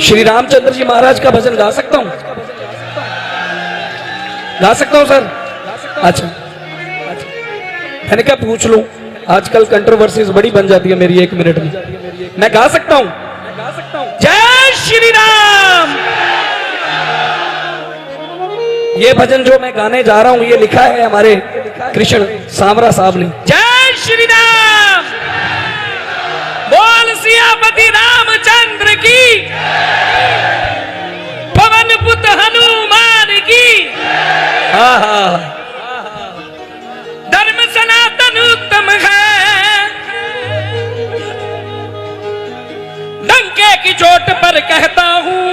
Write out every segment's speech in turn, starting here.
श्री रामचंद्र जी महाराज का भजन गा सकता हूं? गा सकता हूं सर? अच्छा, मैंने क्या पूछ लूं, आजकल कंट्रोवर्सीज बड़ी बन जाती है मेरी 1 मिनट में। मैं गा सकता हूं? जय श्री राम। ये भजन जो मैं गाने जा रहा हूं ये लिखा है हमारे कृष्ण सांवरा साहब ने। जय श्री राम, बोल सियापति रामचंद्र की, पवन पुत हनुमान की। धर्म सनातन उत्तम है, डंके की चोट पर कहता हूं।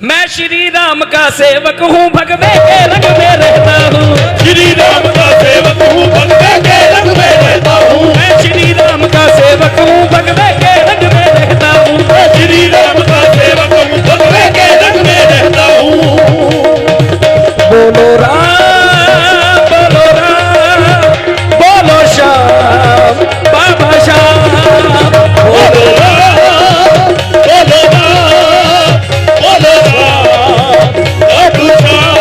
मैं श्री राम का सेवक हूँ, भगवे के रंग में रहता हूँ। श्री राम का सेवक हूँ, भगवे के रंग में रहता हूँ। मैं श्री राम का सेवक हूँ, भगवे के रंग में रहता हूँ। मैं श्री राम का सेवक हूँ, भगवे के रंग में रहता हूँ। बोलो राम, बोलो राम, बोलो श्याम बाबा श्याम। बोलो राम, बोलो राम, बोलो राम, साधु श्याम।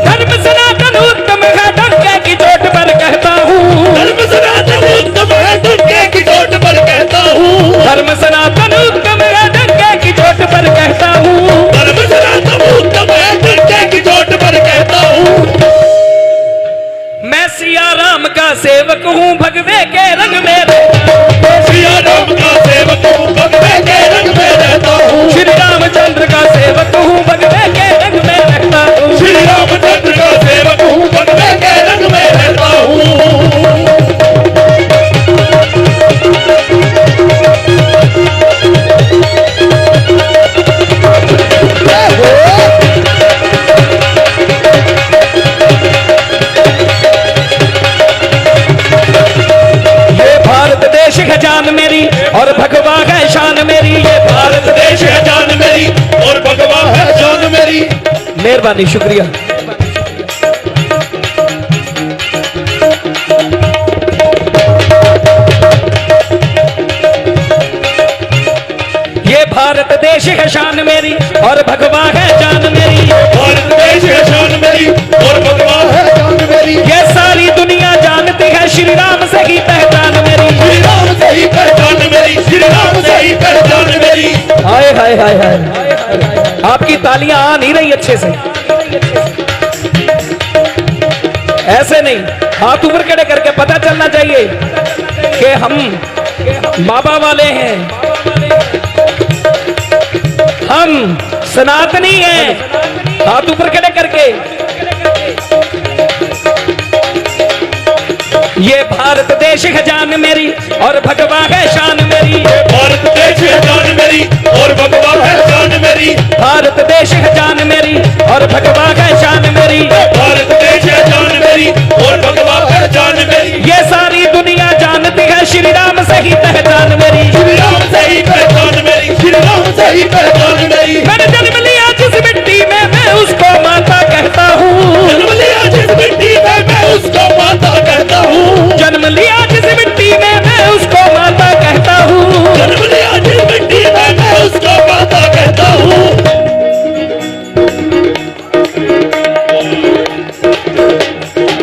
धर्म सनातन उत्तम है, डंके की चोट पर कहता हूँ। धर्म सनातन उत्तम है, डंके की चोट पर कहता हूँ। धर्म सनातन उत्तम है, डंके की चोट पर कहता हूँ। धर्म सनातन उत्तम है, डंके की चोट पर कहता हूँ। मैं सिया राम का सेवक हूँ, भगवे के रंग में रहता हूँ। सिया राम का सेवक हूँ, भगवे के रंग में रहता हूँ। श्री रामचंद्र का सेवक हूँ, भगवे के रंग में रहता हूँ। श्री रामचंद्र का सेवक हूँ, भगवे के रंग में रहता हूँ। ये भारत देश है जान मेरी और भगवा है शान मेरी। ये भारत देश है जान मेरी और भगवा है जान मेरी। मेहरबानी, शुक्रिया। ये भारत देश है शान मेरी और भगवा है जान मेरी। भारत देश है जान मेरी और भगवा है जान मेरी। ये सारी दुनिया जानती है श्री राम से ही पहचान मेरी। श्री राम से ही पहचान मेरी। श्री राम से ही पहचान मेरी। हाय हाय हाय हाय, आपकी तालियां आ नहीं रही अच्छे से, ऐसे नहीं, हाथ ऊपर खड़े करके पता चलना चाहिए कि हम बाबा वाले हैं, हम सनातनी हैं। हाथ ऊपर खड़े करके। ये भारत देश है जान मेरी और भगवा है शान मेरी। भारत देश है जान मेरी और भगवा है जान मेरी। भारत देश है जान मेरी और भगवा है शान मेरी। भारत देश है जान मेरी और भगवा है जान मेरी। ये सारी दुनिया जानती है श्री राम से ही पहचान मेरी। श्री राम से ही पहचान मेरी। श्री राम से ही पहचान मेरी। मैंने जन्म लिया जिस मिट्टी में मैं उसको माता कहता हूँ। जन्म लिया जिस मिट्टी में मैं उसको माता कहता हूँ। जन्म लिया जिस मिट्टी में मैं उसको माता कहता हूँ। जन्म लिया जिस मिट्टी में मैं उसको माता कहता हूँ।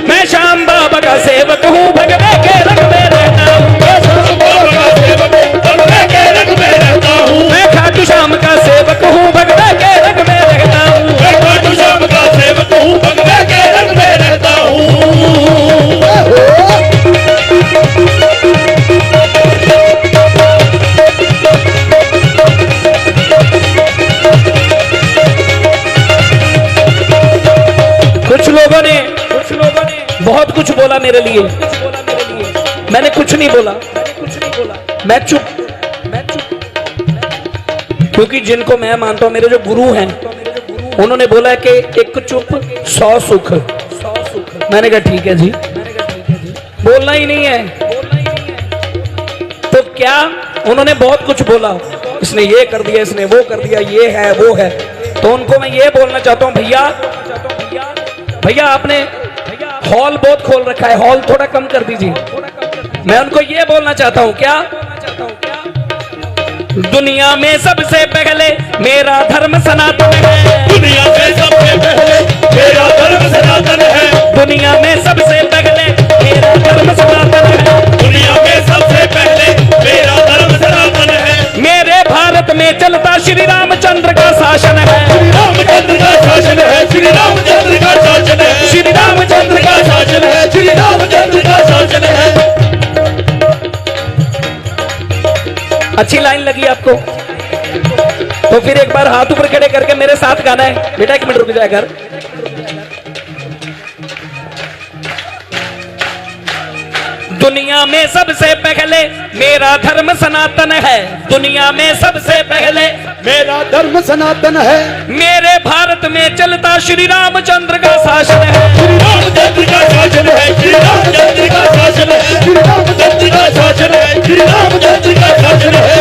मैं श्याम बाबा का सेवक हूँ, भगवे के रंग में रहता हूँ। मेरे लिए, मैंने कुछ नहीं बोला, मैं चुप। क्योंकि जिनको मैं मानता हूं मेरे जो गुरु हैं, उन्होंने बोला है कि एक चुप 100 सुख। मैंने कहा ठीक है जी, बोलना ही नहीं है तो क्या। उन्होंने बहुत कुछ बोला, इसने ये कर दिया, इसने वो कर दिया, ये है वो है। तो उनको मैं ये बोलना चाहता हूं, भैया आपने हॉल बहुत खोल रखा है, हॉल थोड़ा कम कर दीजिए। मैं उनको ये बोलना चाहता हूं, क्या दुनिया में सबसे पहले मेरा धर्म सनातन है। दुनिया में सबसे पहले मेरा धर्म सनातन है। दुनिया में सबसे पहले मेरा धर्म सनातन है। दुनिया में सबसे पहले मेरा धर्म सनातन है। मेरे भारत में चलता श्री रामचंद्र का शासन है। श्री रामचंद्र का शासन है। श्री रामचंद्र का शासन है। श्री रामचंद्र का शासन है। श्री रामचंद्र का शासन है। अच्छी लाइन लगी आपको? तो फिर एक बार हाथ ऊपर खड़े करके मेरे साथ गाना है। बेटा 1 मिनट रुक जाए घर। दुनिया में सबसे पहले मेरा धर्म सनातन है। दुनिया में सबसे पहले मेरा धर्म सनातन है। मेरे भारत में चलता श्री रामचंद्र का शासन है। श्री रामचंद्र का शासन है। श्री रामचंद्र का शासन है। श्री रामचंद्र का शासन है। श्री रामचंद्र का शासन है।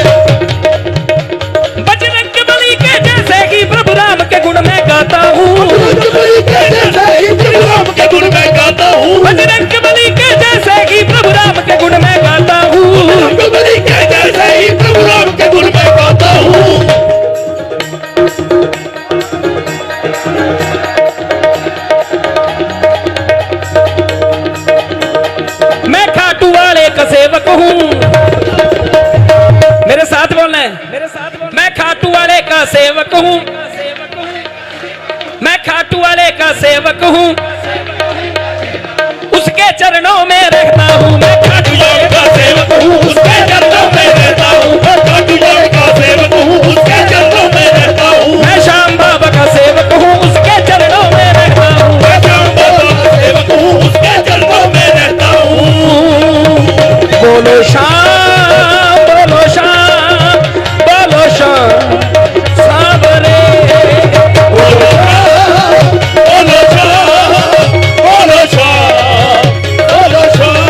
बजरंगबली के जैसे ही प्रभु राम के गुण में गाता हूँ। बजरंगबली के जैसे ही प्रभु राम के गुण में गाता हूँ। बजरंगबली के जैसे ही प्रभु राम के गुण में गाता हूँ। बजरंगबली के जैसे ही प्रभु राम के गुण में गाता हूँ। मैं खाटू वाले का सेवक हूँ। मेरे साथ बोलना है, मेरे साथ। मैं खाटू वाले का सेवक हूँ। मैं खाटू वाले का सेवक हूँ। उसके चरणों में रहता हूँ। मैं खाटू श्याम का सेवक हूँ। उसके चरणों में रहता हूँ। मैं खाटू श्याम का सेवक हूँ। उसके चरणों में रहता हूँ। मैं श्याम बाबा का सेवक हूँ। उसके चरणों में रहता हूँ। मैं श्याम बाबा का सेवक हूँ। उसके चरणों में रहता हूँ। बोलो श्याम, बोलो श्याम, बोलो श्याम सावरे। बोलो श्याम, बोलो श्याम, बोलो श्याम, बोलो श्याम।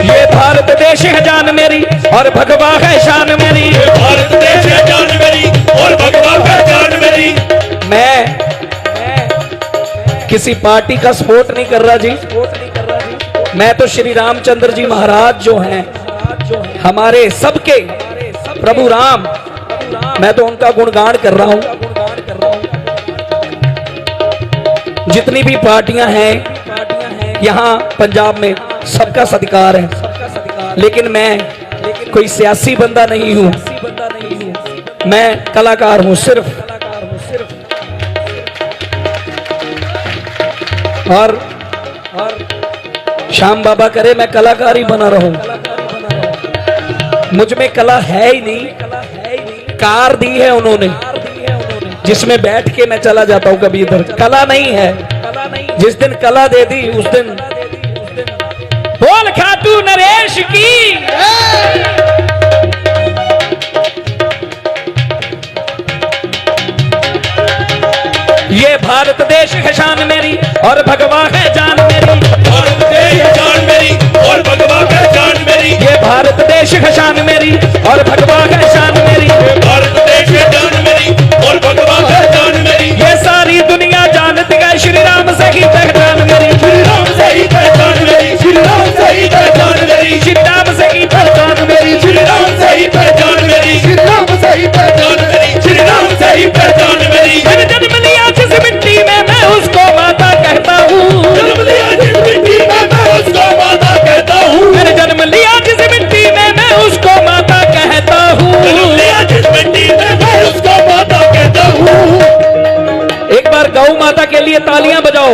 ये भारत देश है जान मेरी और भगवा है शान मेरी। ये भारत देश है जान मेरी और भगवा है जान मेरी। मैं किसी पार्टी का सपोर्ट नहीं कर रहा जी। मैं तो श्री रामचंद्र जी महाराज जो हैं, हमारे सबके प्रभु राम, मैं तो उनका गुणगान कर रहा हूं। जितनी भी पार्टियां हैं यहाँ पंजाब में, सबका सत्कार है। लेकिन मैं कोई सियासी बंदा नहीं हूं, मैं कलाकार हूं सिर्फ। और श्याम बाबा करे मैं कलाकार ही बना रहूं। मुझ में कला है ही नहीं। कार दी है उन्होंने जिसमें बैठ के मैं चला जाता हूं कभी इधर। कला नहीं है। जिस दिन कला दे दी उस दिन बोल खाटू नरेश की। ये भारत देश है शान मेरी और भगवा है जान मेरी। भारत देश है जान मेरी और भगवा है जान मेरी। ये भारत देश है शान मेरी और भगवा है शान मेरी। भारत देश है जान मेरी और भगवा है जान मेरी। ये सारी दुनिया जानती है श्री राम से ही पहचान मेरी। श्री राम से ही पहचान मेरी। श्री राम से ही पहचान मेरी। श्री राम से ही पहचान मेरी। श्री राम से ही पहचान मेरी। श्री राम से ही पहचान मेरी। श्री राम से ही पहचान मेरी। मैंने जन्म लिया जिस मिट्टी में मैं उसको माता कहता हूँ। जन्म लिया जिस मिट्टी में मैं उसको माता कहता हूँ। मैंने जन्म लिया जिस मिट्टी में मैं उसको माता कहता हूँ। जन्म लिया जिस मिट्टी में मैं उसको माता कहता हूँ। एक बार गौ माता के लिए तालियां बजाओ।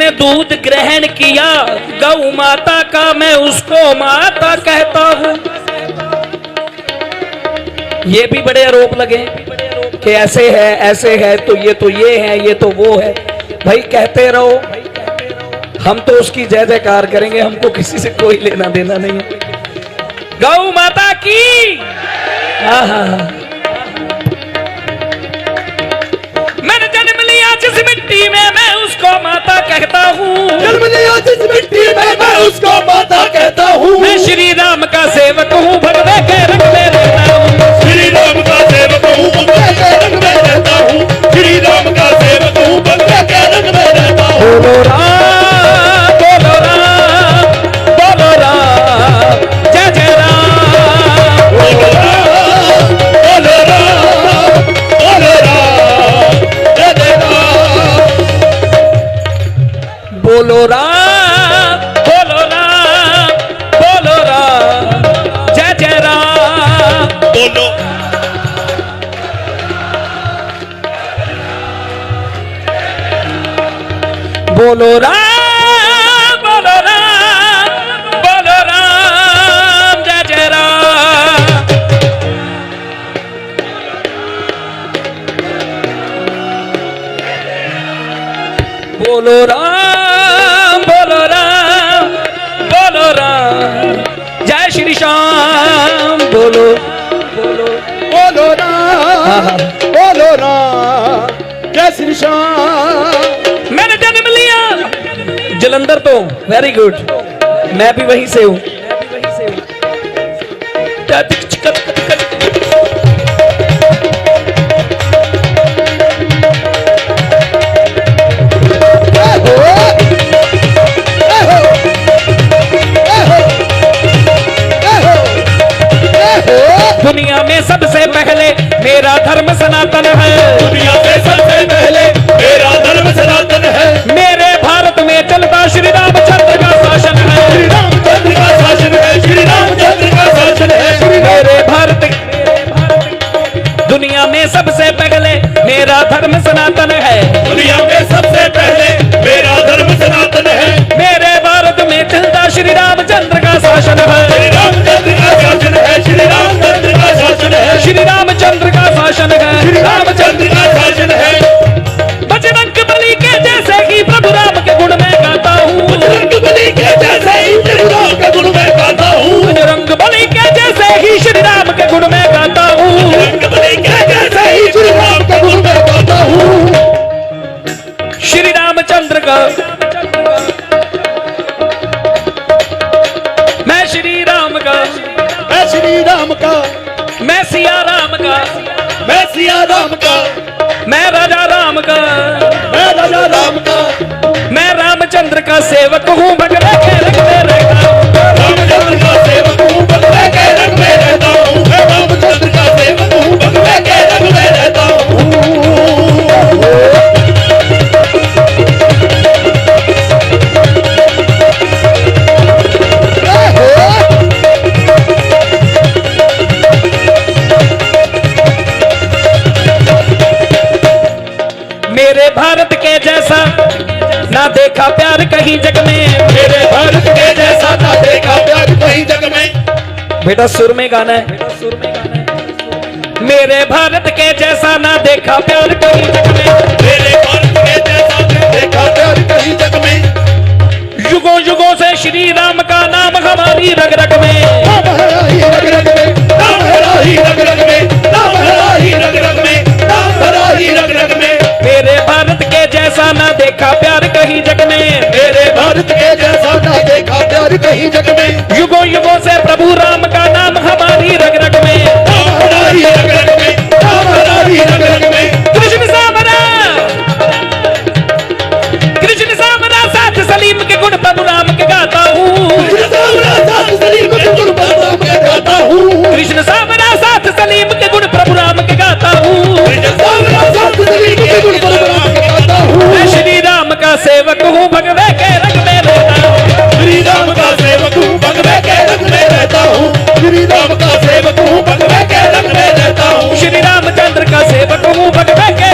जिसने दूध ग्रहण किया गौ माता का, मैं उसको माता कहता हूं। ये भी बड़े आरोप लगे कि ऐसे है तो ये है, ये तो वो है। भाई कहते रहो, हम तो उसकी जय जयकार करेंगे, हमको किसी से कोई लेना देना नहीं है। गौ माता की। मैंने जन्म लिया जिस मिट्टी में, मैं उसको माता कहता हूँ। जन्म लिया जिस मिट्टी में, मैं उसको माता कहता हूँ। मैं श्री राम का सेवक हूँ, भगवे के रंग में रहता हूँ। श्री राम का सेवक हूँ, भगवे के रंग में रहता हूँ। श्री राम का सेवक हूँ, भगवे के रंग में रहता हूँ। बोलो राम, बोलो राम, बोलो राम, जय जय राम। बोलो राम, बोलो राम, बोलो राम, जय जय राम। बोलो राम, बोलो राम, बोलो राम, जय जय राम। बोलो बोलो राम, बोलो राम, बोलो राम, जय जय राम। बोलो राम, बोलो राम, बोलो राम, जय श्री श्याम। बोलो बोलो बोलो राम, बोलो राम, जय श्री श्याम। मैंने जन्म लिया जलंधर तो, वेरी गुड, मैं भी वहीं से हूं। दुनिया में सबसे पहले मेरा धर्म सनातन है। दुनिया में सबसे पहले मेरा धर्म सनातन है। मेरे भारत में चलता श्री रामचंद्र का शासन है। श्री रामचंद्र का शासन है। श्री रामचंद्र का शासन है। मेरे भारत, दुनिया में सबसे पहले मेरा धर्म सनातन है। दुनिया में सबसे पहले मेरा धर्म सनातन है। मेरे भारत में चलता श्री रामचंद्र का शासन है। श्री रामचंद्र का शासन है। श्री रामचंद्र का शासन है। श्री रामचंद्र का शासन है। श्री रामचंद्र का शासन है। बजरंग बली के जैसे ही प्रभु राम के गुण में गाता हूँ। बजरंग बली के जैसे ही श्री राम के गुण में गाता हूँ। बजरंग बली के जैसे ही श्री राम के गुण में गाता हूँ। बजरंग बली के जैसे ही श्री राम के गुण में गाता हूँ। श्री रामचंद्र का, मैं श्री राम का, मैं श्री राम का, मैं सिया राम का, मैं सिया राम का, मैं राजा राम का, मैं राजा राम का, मैं रामचंद्र का सेवक हूँ, भगवे के रंग में रहता हूँ। रामचंद्र का सेवक हूँ, भगवे के रंग में रहता हूँ। मैं रामचंद्र का सेवक हूँ, भगवे के रंग में रहता हूँ। मेरे भारत के जैसा ना देखा प्यार कहीं जग में। मेरे भारत के जैसा ना देखा प्यार कहीं जग में। बेटा सुर में गाना है। मेरे भारत के जैसा ना देखा प्यार कहीं जग में। मेरे भारत के जैसा ना देखा प्यार कहीं जग में। युगों युगों से श्री राम का नाम हमारी रग रग में। नाम है राही रग रग में। नाम है राही रग रग में। नाम है राही रग रग में। नाम है राही रग रग में। मेरे भारत के जैसा ना देखा प्यार कहीं जग में। मेरे भारत के जैसा ना देखा प्यार कहीं जग में। युगों युगों से प्रभु राम का नाम हमारी रग रग में। नाम है राही रग रग में। नाम है राही रग रग में। कृष्ण सामरा, कृष्ण सामरा साथ सलीम के गुण प्रभु राम के गाता हूँ। कृष्ण सामरा साथ सलीम के गुण प्रभु राम के गाता हूँ। कृष्ण सामरा साथ सलीम के गुण प्रभु राम के गाता हूँ। कृष्ण सामरा साथ सलीम के गुण प्रभु राम के गाता हूँ। मैं श्री राम का सेवक हूँ, भगवे के रंग में रहता हूँ। श्री राम का सेवक हूँ, भगवे के रंग में रहता हूँ। श्री राम का सेवक हूँ, भगवे के रंग में रहता हूँ। श्री रामचंद्र का सेवक हूँ, भगवे के